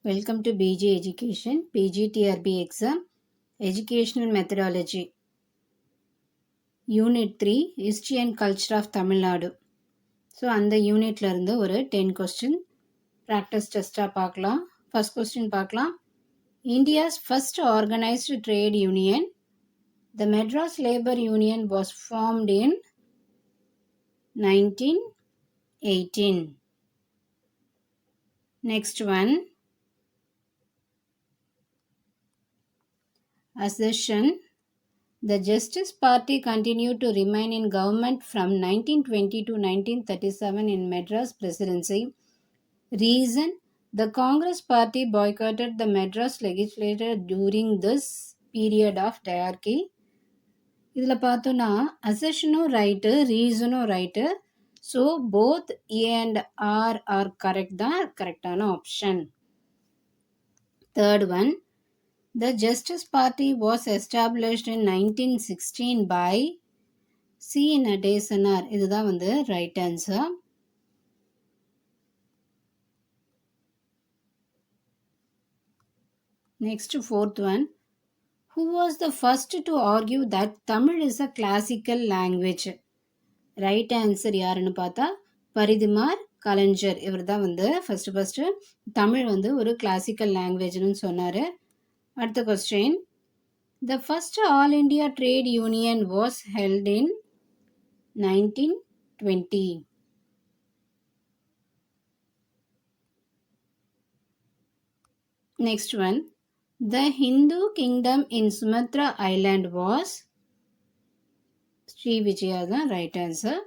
Welcome to BG Education, PGTRB exam, Educational Methodology, Unit 3, History and Culture of Tamil Nadu. So அந்த யூனிட்ல இருந்து ஒரு 10 question practice டெஸ்ட்டாக பார்க்கலாம். First question பார்க்கலாம். India's first organised trade union, the Madras labour union was formed in 1918. Next one. Assertion. The Justice Party continued to remain in government from 1920 to 1937 in Madras Presidency. Reason: the Congress Party boycotted the Madras legislature during this period of diarchy. இதில் பார்த்தோன்னா அசெஷனும் right, ரீசனும் right. So both A and R correct தான், கரெக்டான option. Third one. The Justice Party was established in 1916 by C. Nadesanar. இதுதான் வந்து right answer. Next, fourth one. Who was the first to argue that Tamil is a classical language? Right answer யாருன்னு பார்த்தா பரிதிமார் கலைஞர். இவர் தான் வந்து first Tamil வந்து ஒரு classical லாங்குவேஜ்னு சொன்னார். அடுத்த question. The first All India Trade Union was held in 1920. Next one. The Hindu kingdom in Sumatra Island was Sri Vijaya, the right answer.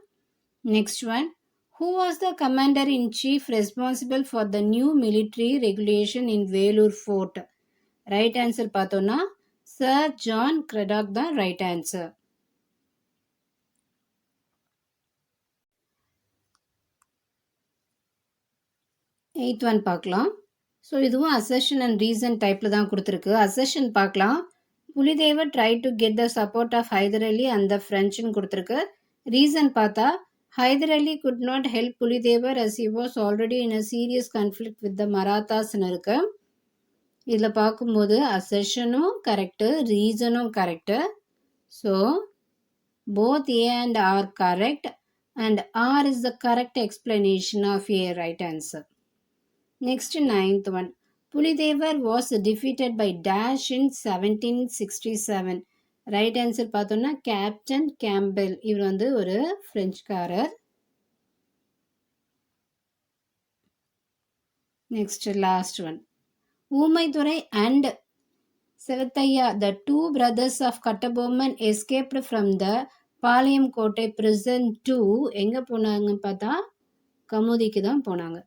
Next one. Who was the commander-in-chief responsible for the new military regulation in Velur Fort? Right answer பார்த்தோன்னா sir John Cradock தான் right answer. Eighth one பார்க்கலாம். So இதுவும் assertion and reason டைப்பில் தான் கொடுத்துருக்கு. Assertion பார்க்கலாம். Pulithevar try to get the support of Hyder Ali and the ஃப்ரெஞ்சுன்னு கொடுத்துருக்கு. ரீசன் பார்த்தா Hyder Ali could not help Pulithevar as he was already in a serious conflict with the மராத்தாஸ்ன்னு இருக்கு. இதில் பார்க்கும்போது அசெஷனும் கரெக்டு, ரீசனும் correct. So both A and R correct and R is the correct explanation of A right answer. Next ninth one. Pulithevar was defeated by dash in 1767. Right answer பார்த்தோம்னா captain Campbell. இவர் வந்து ஒரு பிரெஞ்சுக்காரர். Next last one. Oomaithurai and Sevathaiya, the two brothers of Kattabomman, escaped from the பாளையம் கோட்டை prison to எங்கே போனாங்கன்னு பார்த்தா கமுதிக்கு தான் போனாங்க.